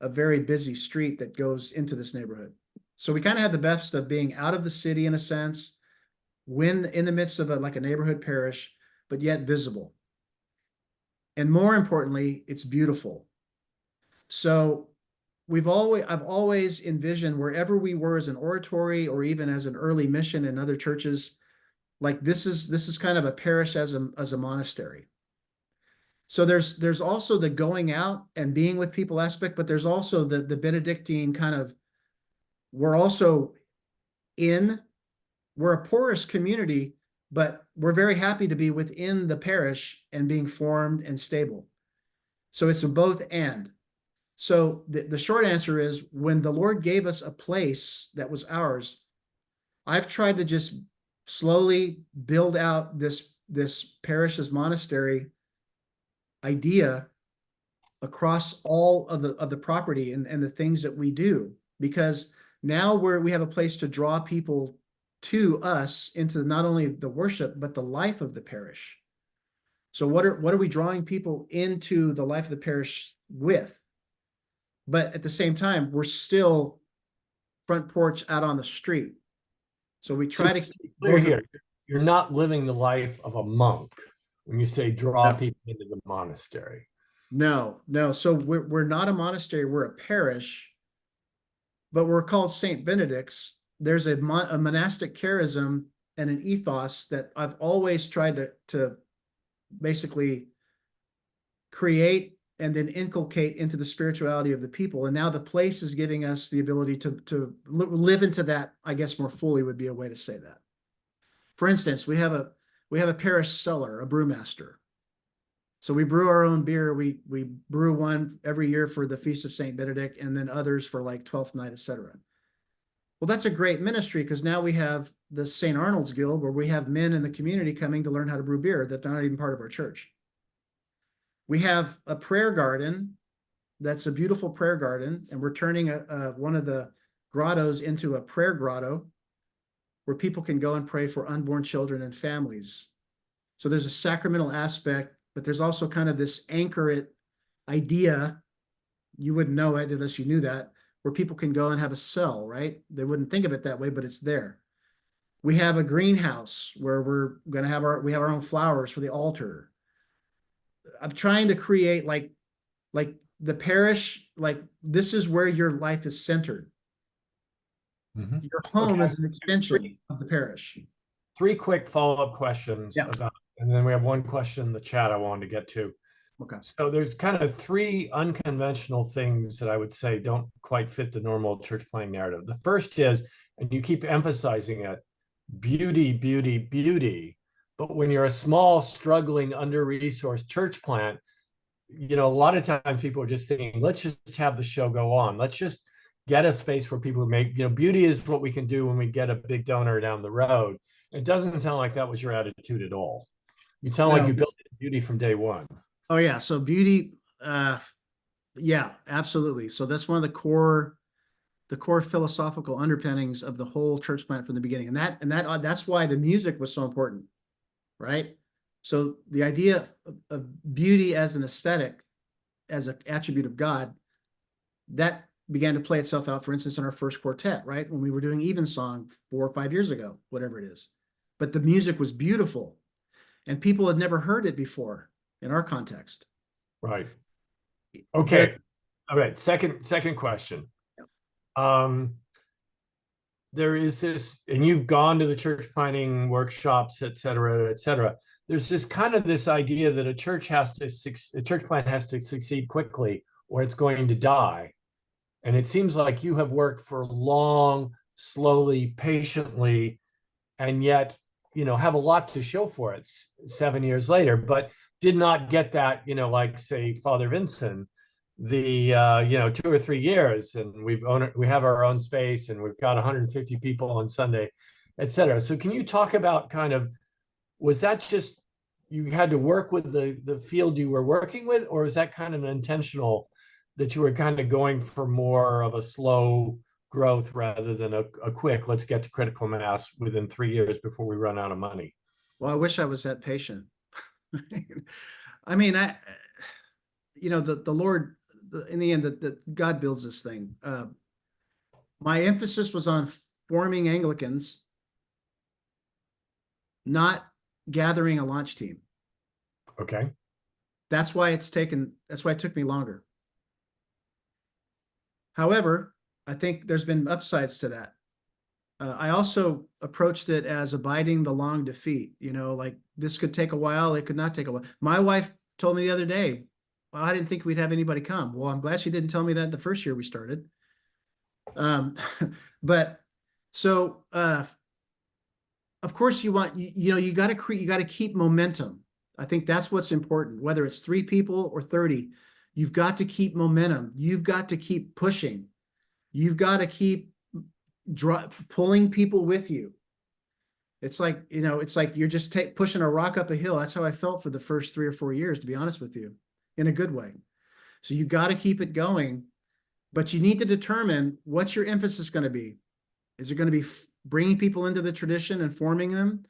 Speaker 2: a very busy street that goes into this neighborhood. So we kind of had the best of being out of the city in a sense, when in the midst of like a neighborhood parish, but yet visible. And more importantly, it's beautiful. So I've always envisioned wherever we were as an oratory or even as an early mission in other churches, like this is kind of a parish as a monastery. So there's also the going out and being with people aspect, but there's also the Benedictine kind of, we're also we're a porous community, but we're very happy to be within the parish and being formed and stable. So it's a both and. So the short answer is when the Lord gave us a place that was ours, I've tried to just slowly build out this parish as monastery idea across all of the property and the things that we do, because now we have a place to draw people to us into not only the worship, but the life of the parish. So what are we drawing people into the life of the parish with? But at the same time, we're still front porch out on the street. So we try to keep
Speaker 1: Clear
Speaker 2: both.
Speaker 1: here, you're not living the life of a monk when you say draw people into the monastery.
Speaker 2: No. So we're not a monastery, we're a parish, but we're called St. Benedict's. There's a monastic charism and an ethos that I've always tried to basically create and then inculcate into the spirituality of the people. And now the place is giving us the ability to live into that, I guess more fully would be a way to say that. For instance, we have a parish cellar, a brewmaster. So we brew our own beer. We brew one every year for the Feast of St. Benedict, and then others for like 12th night, etc. Well, that's a great ministry, because now we have the St. Arnold's Guild, where we have men in the community coming to learn how to brew beer that are not even part of our church. We have a prayer garden that's a beautiful prayer garden, and we're turning one of the grottos into a prayer grotto where people can go and pray for unborn children and families. So there's a sacramental aspect, but there's also kind of this anchor it idea. You wouldn't know it unless you knew that, where people can go and have a cell, right? They wouldn't think of it that way, but it's there. We have a greenhouse where we're going to have we have our own flowers for the altar. I'm trying to create like the parish, like this is where your life is centered. Your home is an extension of the parish.
Speaker 1: Three quick follow-up questions about, and then we have one question in the chat I wanted to get to.
Speaker 2: Okay.
Speaker 1: So there's kind of three unconventional things that I would say don't quite fit the normal church planting narrative. The first is, and you keep emphasizing it, beauty, beauty, beauty. But when you're a small, struggling, under-resourced church plant, a lot of times people are just thinking, let's just have the show go on. Let's just get a space where people make, beauty is what we can do when we get a big donor down the road. It doesn't sound like that was your attitude at all. You sound like you built beauty from day one.
Speaker 2: Oh yeah. So beauty, yeah, absolutely. So that's one of the core philosophical underpinnings of the whole church plant from the beginning. And that's why the music was so important, right? So the idea of beauty as an aesthetic, as an attribute of God, that began to play itself out, for instance, in our first quartet, right? When we were doing Evensong 4 or 5 years ago, whatever it is. But the music was beautiful, and people had never heard it before in our context.
Speaker 1: Right. Okay. All right. Second question. There is this, and you've gone to the church planting workshops, et cetera, et cetera. There's this kind of this idea that a church plant has to succeed quickly or it's going to die. And it seems like you have worked for long, slowly, patiently, and yet, have a lot to show for it 7 years later, but did not get that, like say Father Vinson, the 2 or 3 years, and we have our own space and we've got 150 people on Sunday, et cetera. So can you talk about kind of, was that just you had to work with the field you were working with, or is that kind of intentional that you were kind of going for more of a slow growth rather than a quick, let's get to critical mass within 3 years before we run out of money?
Speaker 2: Well, I wish I was that patient. I mean, the Lord, in the end, that God builds this thing. My emphasis was on forming Anglicans, not gathering a launch team.
Speaker 1: Okay.
Speaker 2: That's why it took me longer. However, I think there's been upsides to that. I also approached it as abiding the long defeat. Like this could take a while, it could not take a while. My wife told me the other day, well, I didn't think we'd have anybody come. Well, I'm glad she didn't tell me that the first year we started. But so, of course you want, you got to keep momentum. I think that's what's important, whether it's 3 people or 30, you've got to keep momentum. You've got to keep pushing. You've got to keep pulling people with you. It's like, you're just pushing a rock up a hill. That's how I felt for the first 3 or 4 years, to be honest with you, in a good way. So you got to keep it going, but you need to determine what's your emphasis going to be. Is it going to be bringing people into the tradition and forming them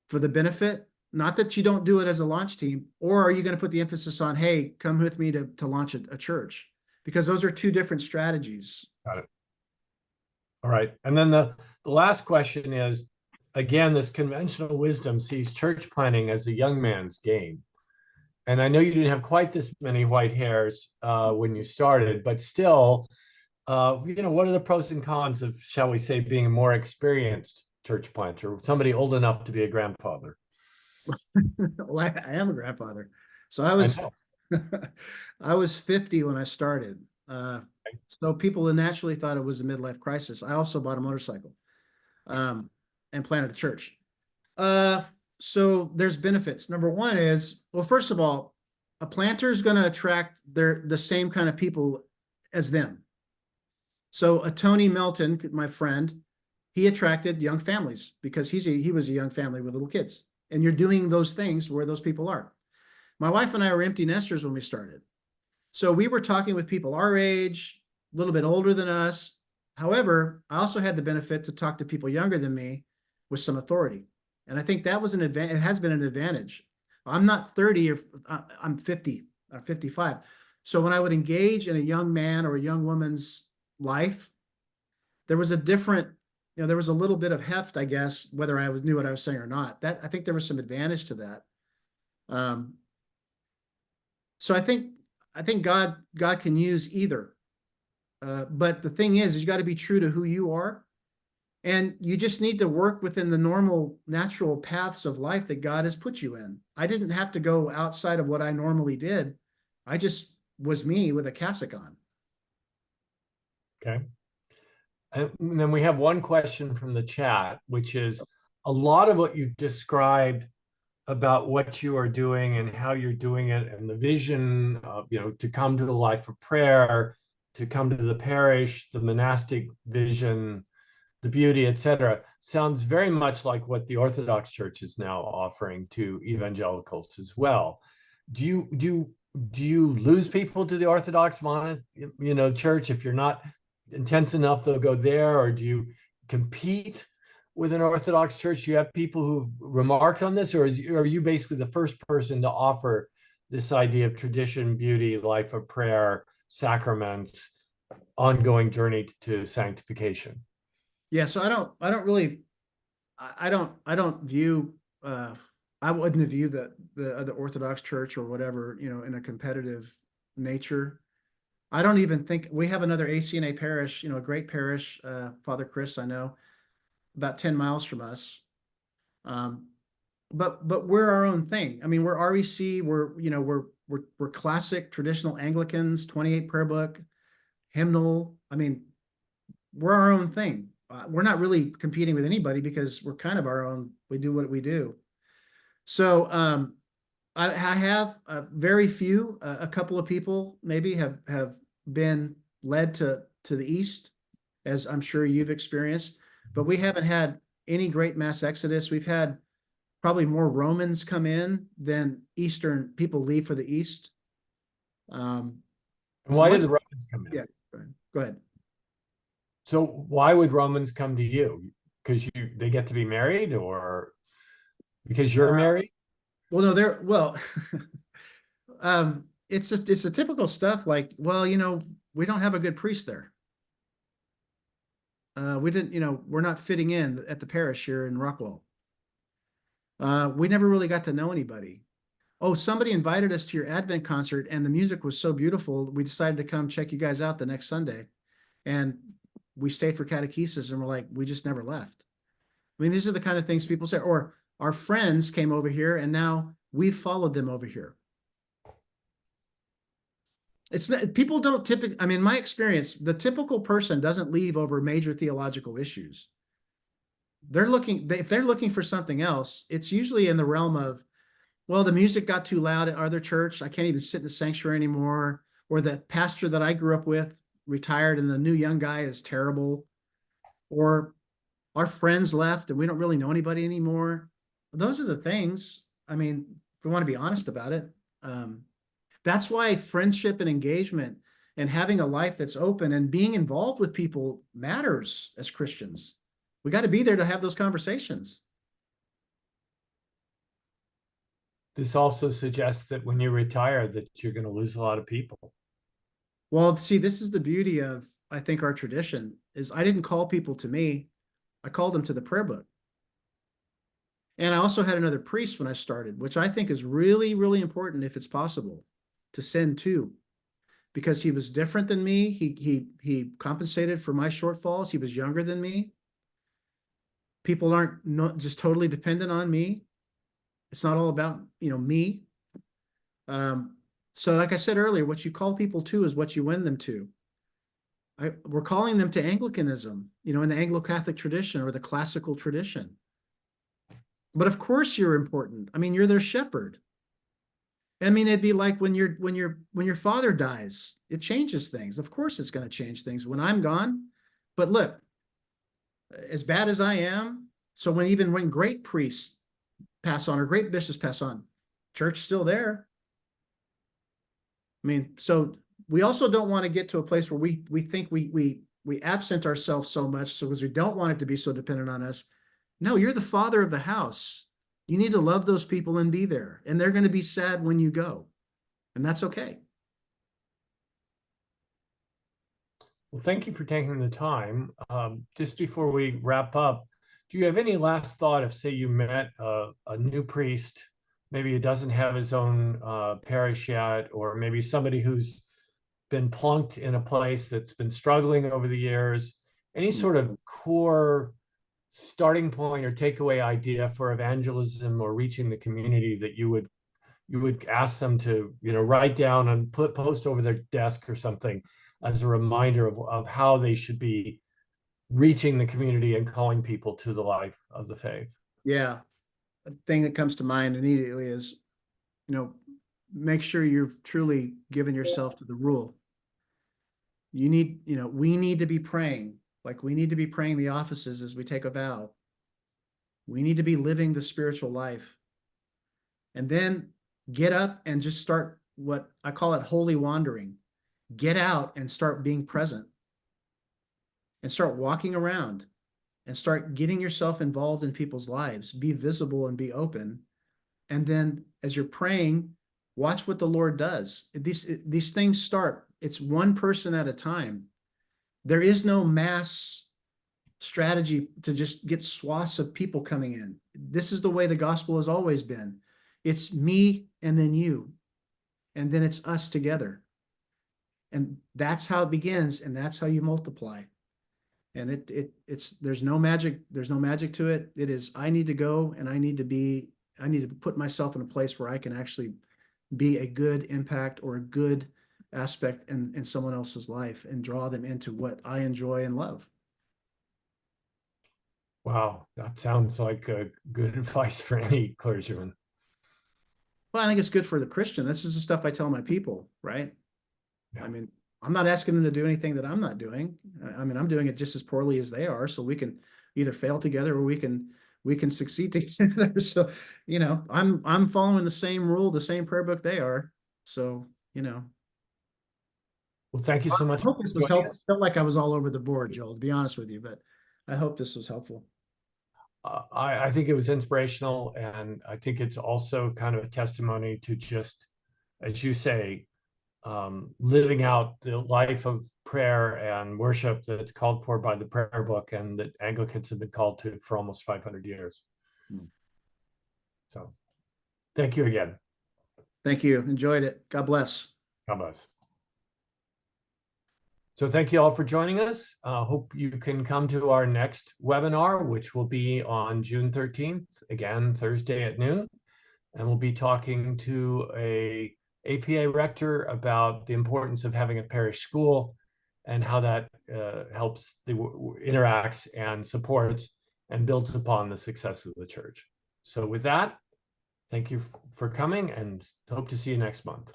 Speaker 2: for the benefit? Not that you don't do it as a launch team, or are you going to put the emphasis on, hey, come with me to launch a church? Because those are two different strategies.
Speaker 1: Got it. All right. And then the last question is, again, this conventional wisdom sees church planting as a young man's game. And I know you didn't have quite this many white hairs when you started, but still, what are the pros and cons of, shall we say, being a more experienced church planter, somebody old enough to be a grandfather?
Speaker 2: Well, I am a grandfather. So
Speaker 1: I know.
Speaker 2: I was 50 when I started. So people naturally thought it was a midlife crisis. I also bought a motorcycle and planted a church. So there's benefits. Number one is, well, first of all, a planter is going to attract the same kind of people as them. So a Tony Melton, my friend, he attracted young families because he was a young family with little kids. And you're doing those things where those people are. My wife and I were empty nesters when we started. So we were talking with people our age, a little bit older than us. However, I also had the benefit to talk to people younger than me with some authority. And I think that was an advantage. It has been an advantage. I'm not 30 or I'm 50 or 55. So when I would engage in a young man or a young woman's life, there was a different, there was a little bit of heft, I guess, whether I knew what I was saying or not. That I think there was some advantage to that. So I think God can use either. But the thing is you got to be true to who you are. And you just need to work within the normal, natural paths of life that God has put you in. I didn't have to go outside of what I normally did. I just was me with a cassock on.
Speaker 1: Okay. And then we have one question from the chat, which is a lot of what you've described about what you are doing and how you're doing it and the vision of, to come to the life of prayer, to come to the parish, the monastic vision, the beauty, etc., sounds very much like what the Orthodox Church is now offering to evangelicals as well. Do you lose people to the Orthodox church if you're not intense enough? They'll go there, or do you compete with an Orthodox church? Do you have people who've remarked on this, or are you basically the first person to offer this idea of tradition, beauty, life of prayer, sacraments, ongoing journey to sanctification?
Speaker 2: Yeah, so I don't view I wouldn't view the Orthodox Church or whatever, in a competitive nature. I don't even think we have another ACNA parish, a great parish, Father Chris, I know, about 10 miles from us. But we're our own thing. I mean, we're REC, we're classic traditional Anglicans, 28 prayer book, hymnal. I mean, we're our own thing. We're not really competing with anybody because we're kind of our own. We do what we do. So I have very few, a couple of people maybe have been led to the east, as I'm sure you've experienced, but we haven't had any great mass exodus. We've had probably more Romans come in than Eastern people leave for the east.
Speaker 1: And why did the Romans come in?
Speaker 2: Yeah, go ahead.
Speaker 1: So why would Romans come to you? Because they get to be married, or because you're married?
Speaker 2: Well, no, it's a typical stuff like, well, we don't have a good priest there. We didn't, we're not fitting in at the parish here in Rockwall. We never really got to know anybody. Oh, somebody invited us to your Advent concert and the music was so beautiful, we decided to come check you guys out the next Sunday. And we stayed for catechesis and we're like, we just never left. I mean, these are the kind of things people say. Or our friends came over here and now we've followed them over here. It's not, people don't typically, I mean, my experience, the typical person doesn't leave over major theological issues. If they're looking for something else, it's usually in the realm of, well, the music got too loud at other church. I can't even sit in the sanctuary anymore. Or the pastor that I grew up with retired and the new young guy is terrible. Or our friends left and we don't really know anybody anymore. Those are the things. I mean, if we want to be honest about it, that's why friendship and engagement and having a life that's open and being involved with people matters as Christians. We got to be there to have those conversations.
Speaker 1: This also suggests that when you retire, that you're going to lose a lot of people.
Speaker 2: Well, see, this is the beauty of, I think, our tradition is I didn't call people to me. I called them to the prayer book. And I also had another priest when I started, which I think is really, really important if it's possible to send to, because he was different than me. He compensated for my shortfalls. He was younger than me. People aren't not just totally dependent on me. It's not all about, me. So like I said earlier, what you call people to is what you win them to. We're calling them to Anglicanism, in the Anglo-Catholic tradition or the classical tradition. But of course you're important. I mean, you're their shepherd. I mean, it'd be like when your father dies, it changes things. Of course it's going to change things when I'm gone. But look, as bad as I am, so when great priests pass on or great bishops pass on, church still there. I mean, so we also don't want to get to a place where we think we absent ourselves so much, so because we don't want it to be so dependent on us. No, you're the father of the house. You need to love those people and be there. And they're going to be sad when you go. And that's okay.
Speaker 1: Well, thank you for taking the time. Just before we wrap up, do you have any last thought if, say, you met a new priest, maybe he doesn't have his own parish yet, or maybe somebody who's been plunked in a place that's been struggling over the years, any sort of core starting point or takeaway idea for evangelism or reaching the community that you would ask them to, write down and post over their desk or something as a reminder of how they should be reaching the community and calling people to the life of the faith?
Speaker 2: Yeah. The thing that comes to mind immediately is, make sure you're truly giving yourself to the rule. We need to be praying. Like we need to be praying the offices as we take a vow. We need to be living the spiritual life. And then get up and just start what I call it holy wandering. Get out and start being present. And start walking around and start getting yourself involved in people's lives. Be visible and be open. And then as you're praying, watch what the Lord does. These things start. It's one person at a time. There is no mass strategy to just get swaths of people coming in. This is the way the gospel has always been. It's me and then you, and then it's us together. And that's how it begins, and that's how you multiply. And there's no magic to it. It is, I need to go and I need to put myself in a place where I can actually be a good impact or a good aspect in someone else's life and draw them into what I enjoy and love.
Speaker 1: Wow, that sounds like a good advice for any clergyman.
Speaker 2: Well, I think it's good for the Christian. This is the stuff I tell my people, right?
Speaker 1: Yeah.
Speaker 2: I mean, I'm not asking them to do anything that I'm not doing. I mean, I'm doing it just as poorly as they are, so we can either fail together or we can succeed together. So, I'm following the same rule, the same prayer book they are. So,
Speaker 1: Well, thank you so much
Speaker 2: I hope this
Speaker 1: for
Speaker 2: was
Speaker 1: joining
Speaker 2: helpful.
Speaker 1: us.
Speaker 2: Felt like I was all over the board, Joel, to be honest with you, but I hope this was helpful.
Speaker 1: I think it was inspirational, and I think it's also kind of a testimony to just, as you say, living out the life of prayer and worship that's called for by the prayer book and that Anglicans have been called to for almost 500 years. So thank you again.
Speaker 2: Thank you. Enjoyed it. God bless.
Speaker 1: God bless. So thank you all for joining us. Hope you can come to our next webinar, which will be on June 13th, again, Thursday at noon. And we'll be talking to a APA rector about the importance of having a parish school and how that helps, interacts and supports and builds upon the success of the church. So with that, thank you for coming and hope to see you next month.